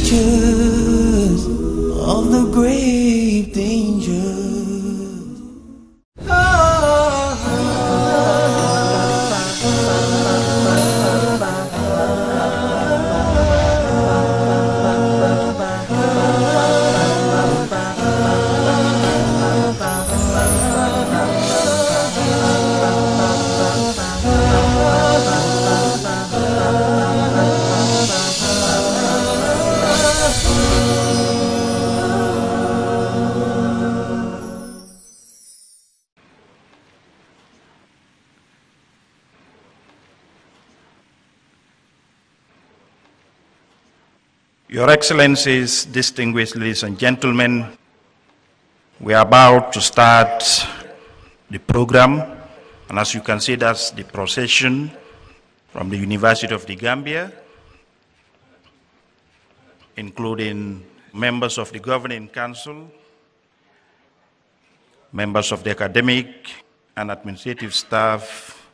creatures of the grave danger. Your Excellencies, distinguished ladies and gentlemen, we are about to start the program, and as you can see, that's the procession from the University of the Gambia, including members of the Governing Council, members of the academic and administrative staff,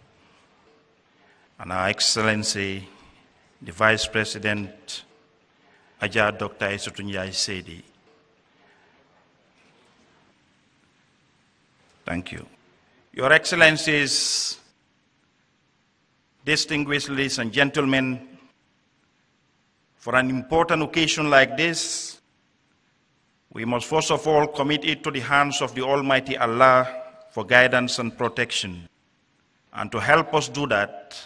and Our Excellency, the Vice President, Ajah Dr. Aissatou Seydi. Thank you. Your Excellencies, distinguished ladies and gentlemen, for an important occasion like this, we must first of all commit it to the hands of the Almighty Allah for guidance and protection. And to help us do that,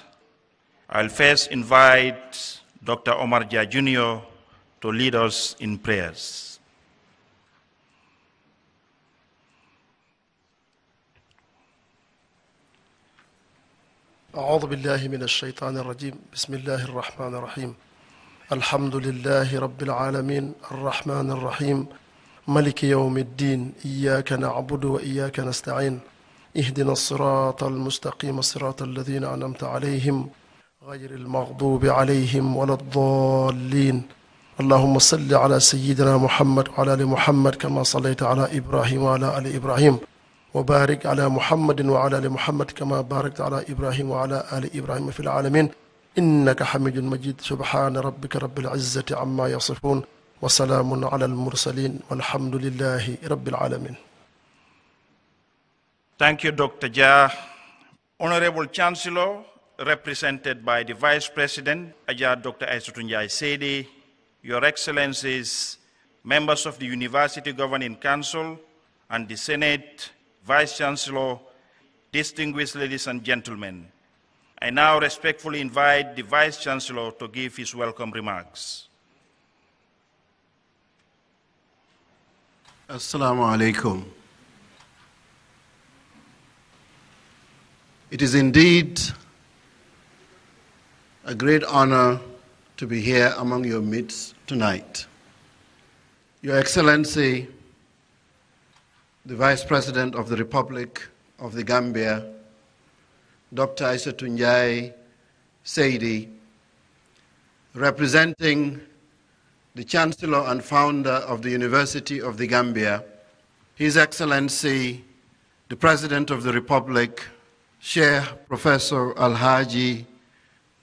I'll first invite Dr. Omar Jah Jr. to lead us in prayers. أعوذ بالله من الشيطان الرجيم بسم الله الرحمن الرحيم الحمد لله رب العالمين الرحمن الرحيم ملك يوم الدين إياك نعبد وإياك نستعين اهدنا الصراط المستقيم صراط الذين أنعمت عليهم غير المغضوب عليهم ولا الضالين اللهم صل على سيدنا محمد وعلى آل محمد كما صليت على إبراهيم وعلى آل إبراهيم وبارك على محمد وعلى آل محمد كما باركت على إبراهيم وعلى آل إبراهيم في العالمين إنك حميد مجيد سبحان ربك رب العزة عما يصفون وسلام على المرسلين والحمد لله رب العالمين. Thank you, Dr. Jah. Honorable Chancellor, represented by the Vice President, Ajah Dr. Aissatou Seydi, Your Excellencies, members of the University Governing Council and the Senate, Vice Chancellor, distinguished ladies and gentlemen, I now respectfully invite the Vice Chancellor to give his welcome remarks. Assalamu alaikum. It is indeed a great honor to be here among your midst tonight. Your Excellency, the Vice President of the Republic of the Gambia, Dr. Aissatou Seydi, representing the Chancellor and founder of the University of the Gambia, His Excellency, the President of the Republic, Sheikh Professor Alhaji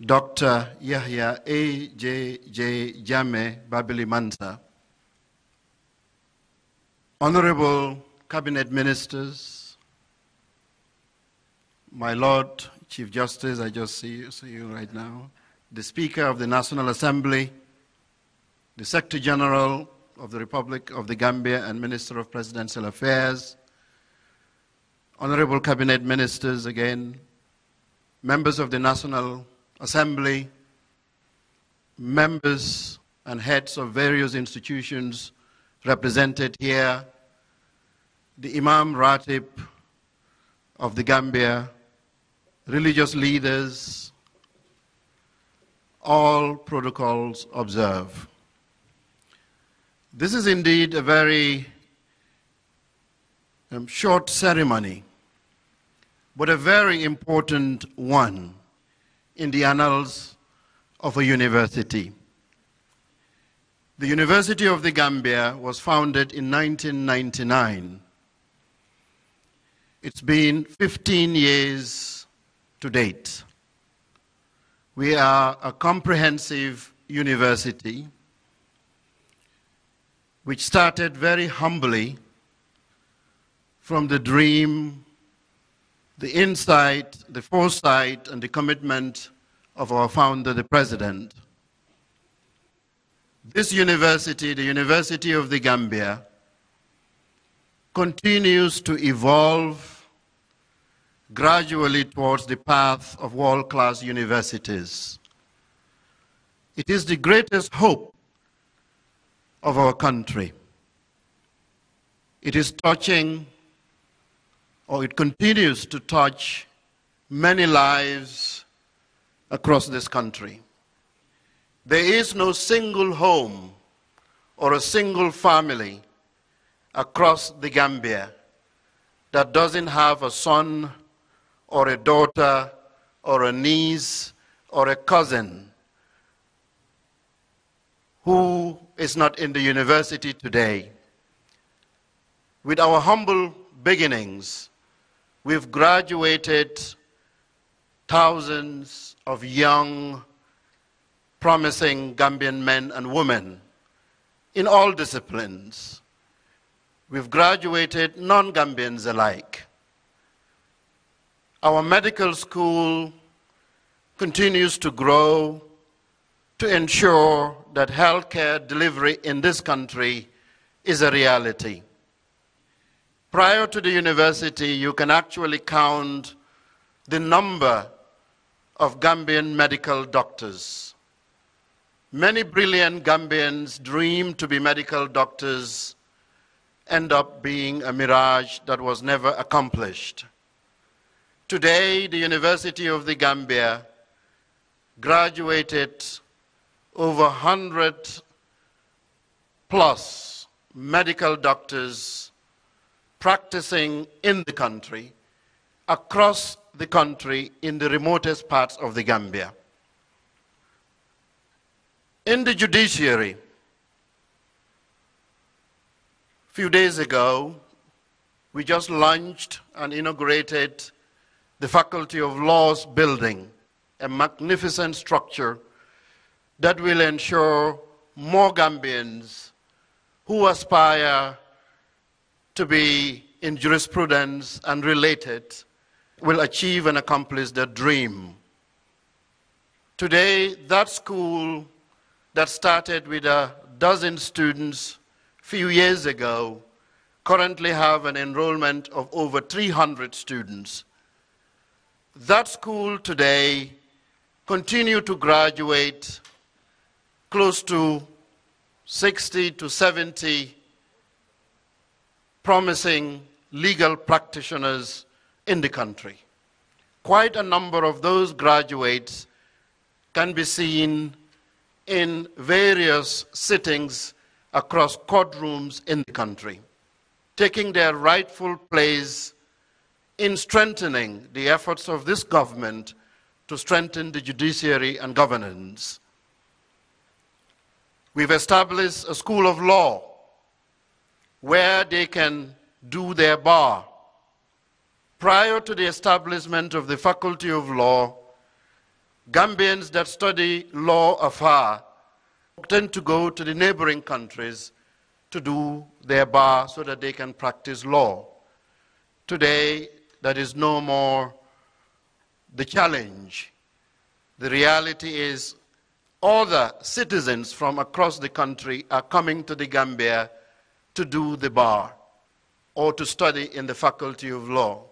Dr. Yahya A.J.J. Jammeh Babili Mansa, Honorable Cabinet Ministers, my Lord Chief Justice, I just see you right now, the Speaker of the National Assembly, the Secretary General of the Republic of the Gambia and Minister of Presidential Affairs, Honorable Cabinet Ministers again, members of the National Assembly, members and heads of various institutions represented here, the Imam Ratib of the Gambia, religious leaders, all protocols observed. This is indeed a very short ceremony, but a very important one in the annals of a university. The University of the Gambia was founded in 1999. It's been 15 years to date. We are a comprehensive university which started very humbly from the dream, the insight, the foresight, and the commitment of our founder, the president. This university, the University of the Gambia, continues to evolve gradually towards the path of world-class universities. It is the greatest hope of our country. It is touching, or it continues to touch, many lives across this country. There is no single home or a single family across the Gambia that doesn't have a son or a daughter or a niece or a cousin who is not in the university today. With our humble beginnings, we've graduated thousands of young, promising Gambian men and women in all disciplines. We've graduated non-Gambians alike. Our medical school continues to grow to ensure that healthcare delivery in this country is a reality. Prior to the university, you can actually count the number of Gambian medical doctors. Many brilliant Gambians dream to be medical doctors, end up being a mirage that was never accomplished. Today, the University of the Gambia graduated over 100 plus medical doctors practicing in the country, across the country, in the remotest parts of the Gambia. In the judiciary, a few days ago, we just launched and inaugurated the Faculty of Law's building, a magnificent structure that will ensure more Gambians who aspire to be in jurisprudence and related will achieve and accomplish their dream. Today, that school that started with a dozen students a few years ago currently have an enrollment of over 300 students. That school today continue to graduate close to 60 to 70 promising legal practitioners in the country. Quite a number of those graduates can be seen in various sittings across courtrooms in the country, taking their rightful place in strengthening the efforts of this government to strengthen the judiciary and governance. We've established a school of law where they can do their bar. Prior to the establishment of the Faculty of Law, Gambians that study law afar tend to go to the neighboring countries to do their bar so that they can practice law. Today, that is no more the challenge. The reality is other citizens from across the country are coming to the Gambia to do the bar or to study in the Faculty of Law.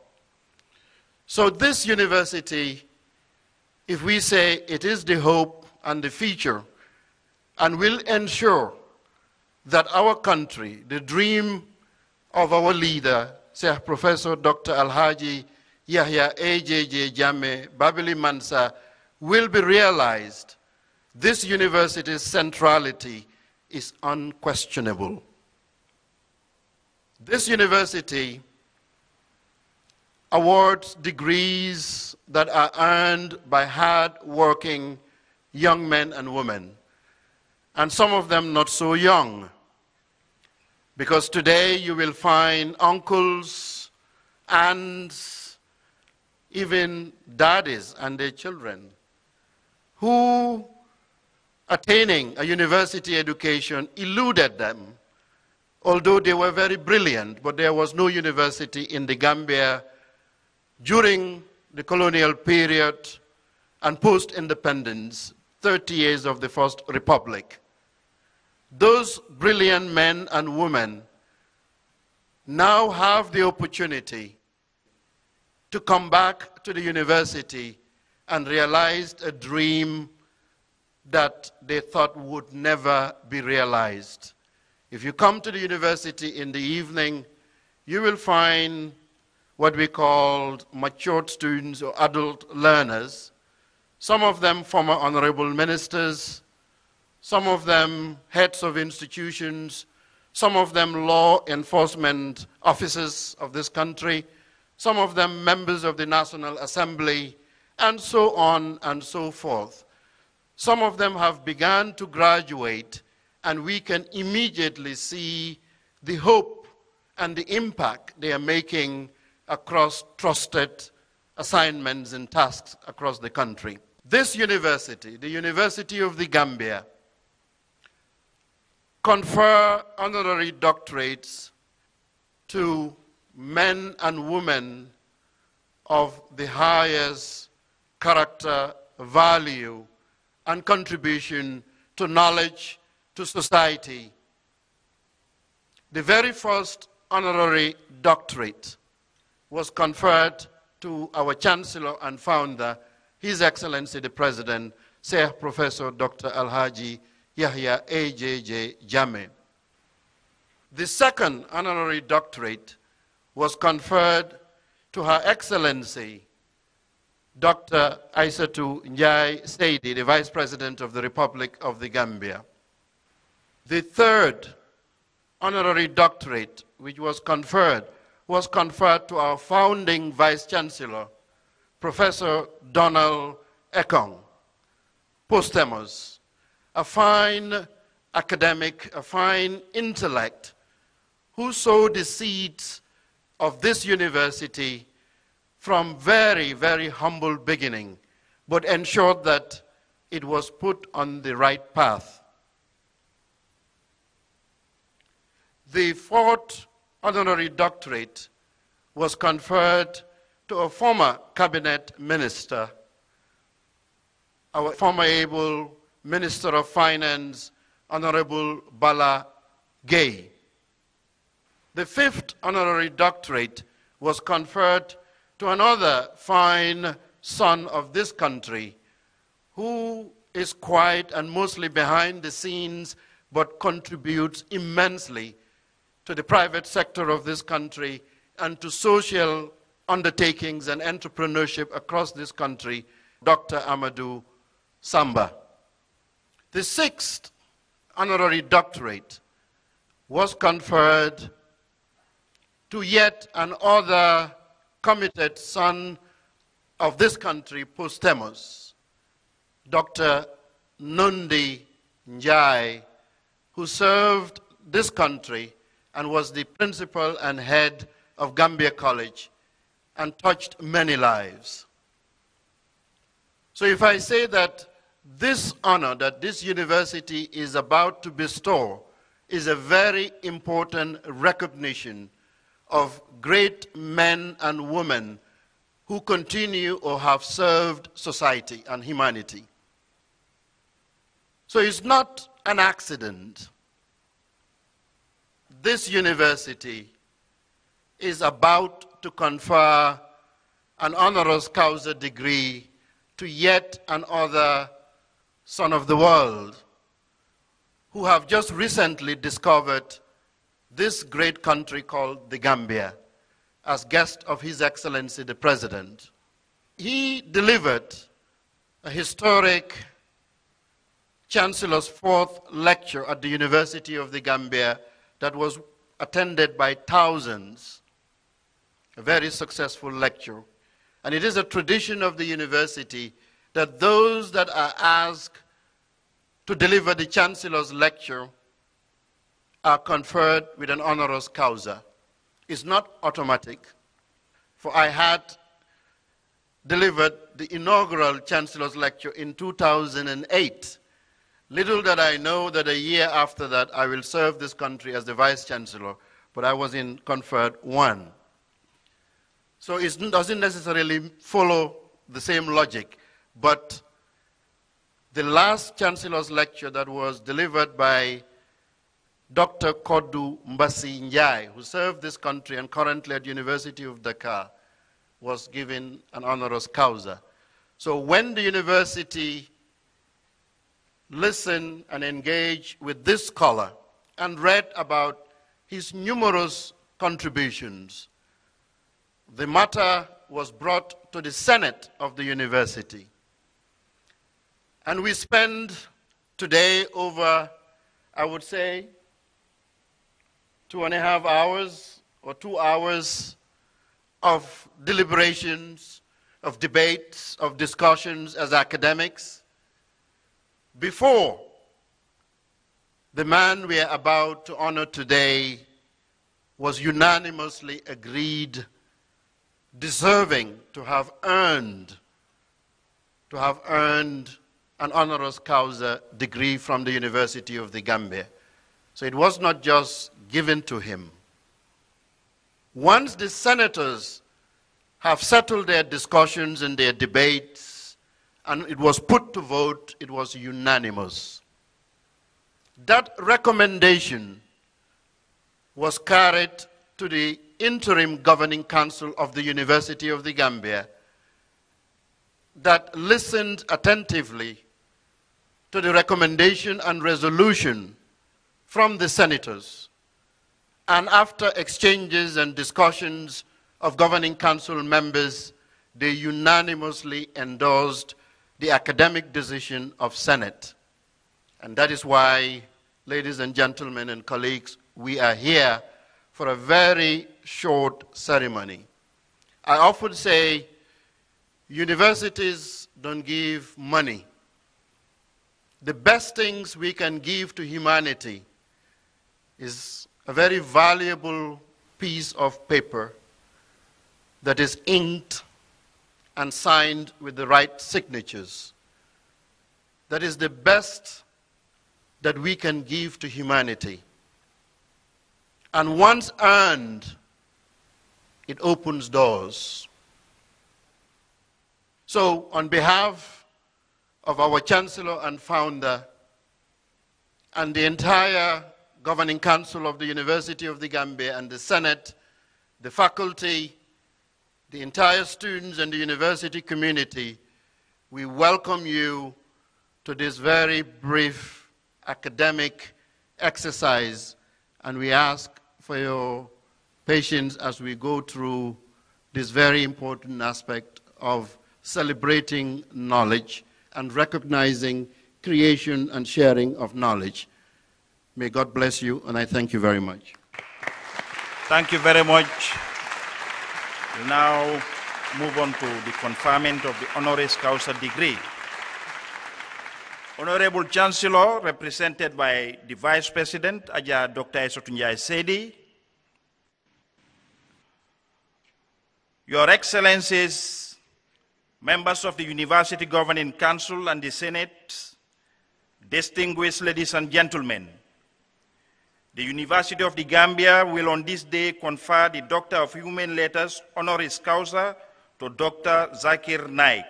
So this university, if we say it is the hope and the future, and will ensure that our country, the dream of our leader, Sheikh Professor Dr. Alhaji Yahya AJJ Jammeh Babili Mansa, will be realized, this university's centrality is unquestionable. This university awards degrees that are earned by hard-working young men and women, and some of them not so young, because today you will find uncles, aunts, even daddies and their children who attaining a university education eluded them although they were very brilliant, but there was no university in the Gambia during the colonial period and post-independence, 30 years of the First Republic. Those brilliant men and women now have the opportunity to come back to the university and realize a dream that they thought would never be realized. If you come to the university in the evening, you will find what we call matured students or adult learners, some of them former honorable ministers, some of them heads of institutions, some of them law enforcement officers of this country, some of them members of the National Assembly, and so on and so forth. Some of them have begun to graduate, and we can immediately see the hope and the impact they are making across trusted assignments and tasks across the country. This university, the University of the Gambia, confer honorary doctorates to men and women of the highest character, value, and contribution to knowledge, to society. The very first honorary doctorate was conferred to our Chancellor and founder, His Excellency the President, Sir Professor Dr. Alhaji Yahya A.J.J. Jammeh. The second honorary doctorate was conferred to Her Excellency Dr. Aissatou Njie Seydi, the Vice President of the Republic of the Gambia. The third honorary doctorate, which was conferred to our founding Vice Chancellor, Professor Donald Ekong, posthumous, a fine academic, a fine intellect, who sowed the seeds of this university from very, very humble beginning, but ensured that it was put on the right path. The fourth honorary doctorate was conferred to a former cabinet minister, our former able Minister of Finance, Honorable Bala Gay. The fifth honorary doctorate was conferred to another fine son of this country who is quiet and mostly behind the scenes but contributes immensely to the private sector of this country and to social undertakings and entrepreneurship across this country, Dr. Amadou Samba. The sixth honorary doctorate was conferred to yet another committed son of this country, posthumous, Dr. Nundi Njie, who served this country and was the principal and head of Gambia College and touched many lives. So if I say that this honor that this university is about to bestow is a very important recognition of great men and women who continue or have served society and humanity. So it's not an accident. This university is about to confer an honoris causa degree to yet another son of the world who have just recently discovered this great country called the Gambia as guest of His Excellency the President. He delivered a historic Chancellor's fourth lecture at the University of the Gambia that was attended by thousands, a very successful lecture. And it is a tradition of the university that those that are asked to deliver the Chancellor's lecture are conferred with an honoris causa. It's not automatic, for I had delivered the inaugural Chancellor's lecture in 2008. Little did I know that a year after that I will serve this country as the Vice Chancellor, but I was in conferred 1. So it doesn't necessarily follow the same logic, but the last Chancellor's lecture that was delivered by Dr. Kodu Mbasi Njai, who served this country and currently at University of Dakar, was given an honoris causa. So when the university listened and engaged with this scholar and read about his numerous contributions, the matter was brought to the Senate of the university. And we spend today over, I would say, 2.5 hours or 2 hours of deliberations, of debates, of discussions as academics before the man we are about to honor today was unanimously agreed deserving to have earned an honoris causa degree from the University of the Gambia. So it was not just given to him. Once the senators have settled their discussions and their debates, and it was put to vote, it was unanimous. That recommendation was carried to the interim governing council of the University of the Gambia that listened attentively to the recommendation and resolution from the senators. And after exchanges and discussions of governing council members, they unanimously endorsed the academic decision of Senate. And that is why, ladies and gentlemen and colleagues, we are here for a very short ceremony. I often say universities don't give money. The best things we can give to humanity is a very valuable piece of paper that is inked and signed with the right signatures. That is the best that we can give to humanity. And once earned, it opens doors. So on behalf of our Chancellor and Founder and the entire Governing Council of the University of the Gambia and the Senate, the faculty, the entire students and the university community, we welcome you to this very brief academic exercise, and we ask for your patience as we go through this very important aspect of celebrating knowledge and recognizing creation and sharing of knowledge. May God bless you, and I thank you very much. Thank you very much. We'll now move on to the conferment of the honoris causa degree. Honorable Chancellor, represented by the Vice President, Dr. Aissatou Njie Saidi. Your Excellencies, members of the University Governing Council and the Senate, distinguished ladies and gentlemen, the University of the Gambia will on this day confer the Doctor of Human Letters honoris causa to Dr. Zakir Naik.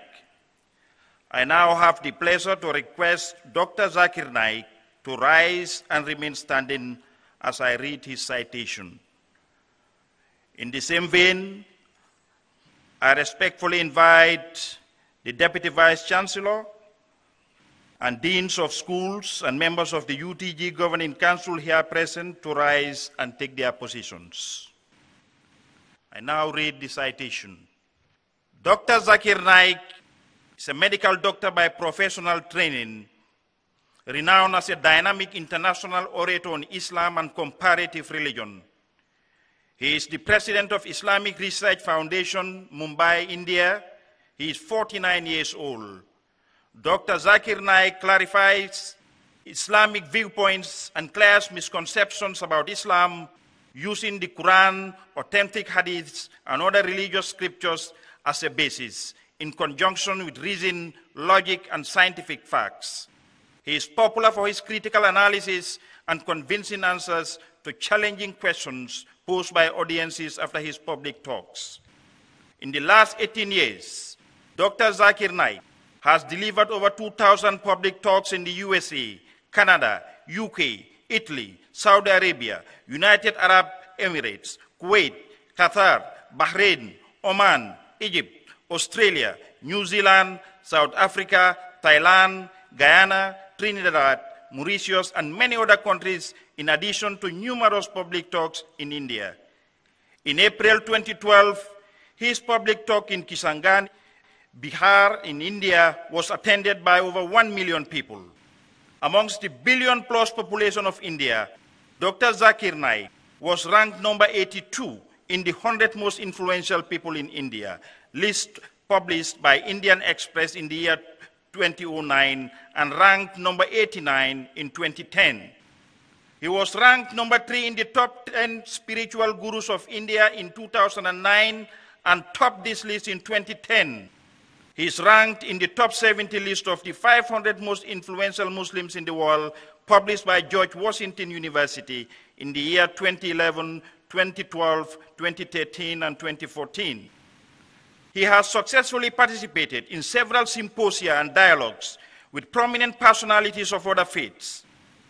I now have the pleasure to request Dr. Zakir Naik to rise and remain standing as I read his citation. In the same vein, I respectfully invite the Deputy Vice Chancellor and Deans of Schools and members of the UTG Governing Council here present to rise and take their positions. I now read the citation. Dr. Zakir Naik is a medical doctor by professional training, renowned as a dynamic international orator on Islam and comparative religion. He is the president of Islamic Research Foundation, Mumbai, India. He is 49 years old. Dr. Zakir Naik clarifies Islamic viewpoints and clears misconceptions about Islam using the Quran, authentic hadiths, and other religious scriptures as a basis, in conjunction with reason, logic, and scientific facts. He is popular for his critical analysis and convincing answers to challenging questions posed by audiences after his public talks. In the last 18 years, Dr. Zakir Naik has delivered over 2,000 public talks in the USA, Canada, UK, Italy, Saudi Arabia, United Arab Emirates, Kuwait, Qatar, Bahrain, Oman, Egypt, Australia, New Zealand, South Africa, Thailand, Guyana, Trinidad, Mauritius, and many other countries, in addition to numerous public talks in India. In April 2012, his public talk in Kishanganj, Bihar in India was attended by over 1 million people. Amongst the billion-plus population of India, Dr. Zakir Naik was ranked number 82 in the 100 most influential people in India, list published by Indian Express in the year 2009, and ranked number 89 in 2010. He was ranked number 3 in the top 10 spiritual gurus of India in 2009 and topped this list in 2010. He is ranked in the top 70 list of the 500 most influential Muslims in the world, published by George Washington University in the year 2011, 2012, 2013, and 2014. He has successfully participated in several symposia and dialogues with prominent personalities of other faiths.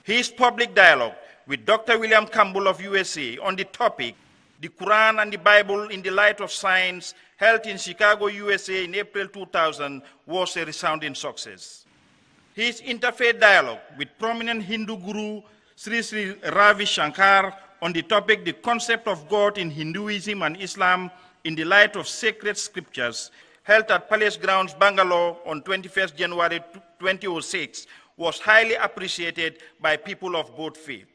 His public dialogue with Dr. William Campbell of USA on the topic, The Quran and the Bible in the Light of Science, held in Chicago, USA in April 2000, was a resounding success. His interfaith dialogue with prominent Hindu guru Sri Sri Ravi Shankar on the topic, The Concept of God in Hinduism and Islam in the Light of Sacred Scriptures, held at Palace Grounds, Bangalore on 21st January 2006, was highly appreciated by people of both faiths.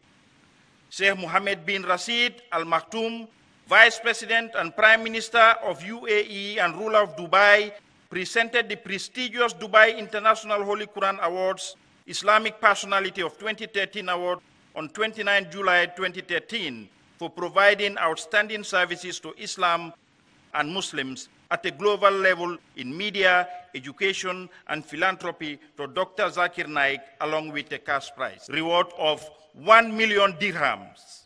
Sheikh Mohammed bin Rashid Al Maktoum, Vice President and Prime Minister of UAE and ruler of Dubai, presented the prestigious Dubai International Holy Quran Awards, Islamic Personality of 2013 Award on 29 July 2013 for providing outstanding services to Islam and Muslims at a global level in media, education, and philanthropy to Dr. Zakir Naik, along with a cash prize reward of 1 million dirhams,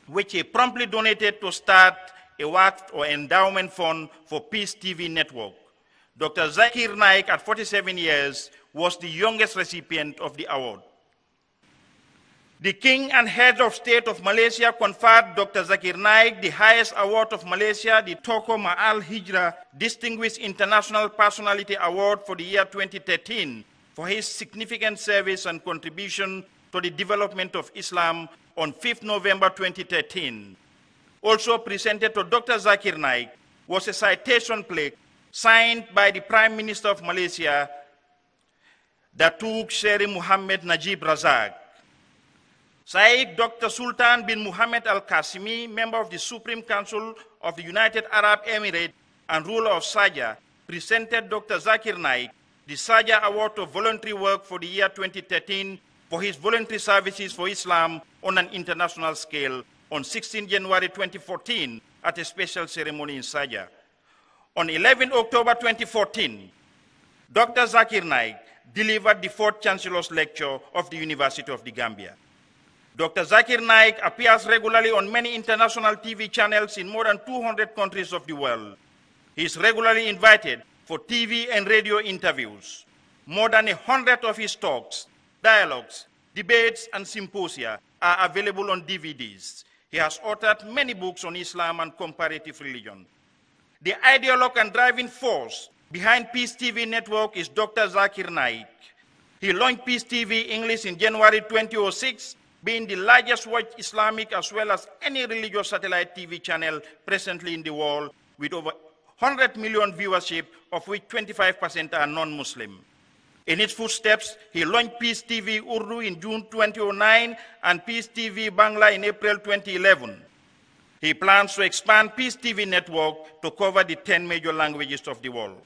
which he promptly donated to start a Waqf or endowment fund for Peace TV network. Dr. Zakir Naik, at 47 years, was the youngest recipient of the award. The King and Head of State of Malaysia conferred Dr. Zakir Naik the highest award of Malaysia, the Tokoh Ma'al Hijrah Distinguished International Personality Award for the year 2013, for his significant service and contribution to the development of Islam on 5th November 2013. Also presented to Dr. Zakir Naik was a citation plaque signed by the Prime Minister of Malaysia, Datuk Seri Muhammad Najib Razak. Syed Dr. Sultan bin Muhammad Al-Qasimi, member of the Supreme Council of the United Arab Emirates and ruler of Sharjah, presented Dr. Zakir Naik the Sharjah Award of Voluntary Work for the year 2013 for his voluntary services for Islam on an international scale on 16 January 2014 at a special ceremony in Sharjah. On 11 October 2014, Dr. Zakir Naik delivered the 4th Chancellor's Lecture of the University of the Gambia. Dr. Zakir Naik appears regularly on many international TV channels in more than 200 countries of the world. He is regularly invited for TV and radio interviews. More than 100 of his talks, dialogues, debates, and symposia are available on DVDs. He has authored many books on Islam and comparative religion. The ideologue and driving force behind Peace TV network is Dr. Zakir Naik. He launched Peace TV English in January 2006, being the largest watched Islamic as well as any religious satellite TV channel presently in the world, with over 100 million viewership, of which 25% are non-Muslim. In its footsteps, he launched Peace TV Urdu in June 2009 and Peace TV Bangla in April 2011. He plans to expand Peace TV network to cover the 10 major languages of the world.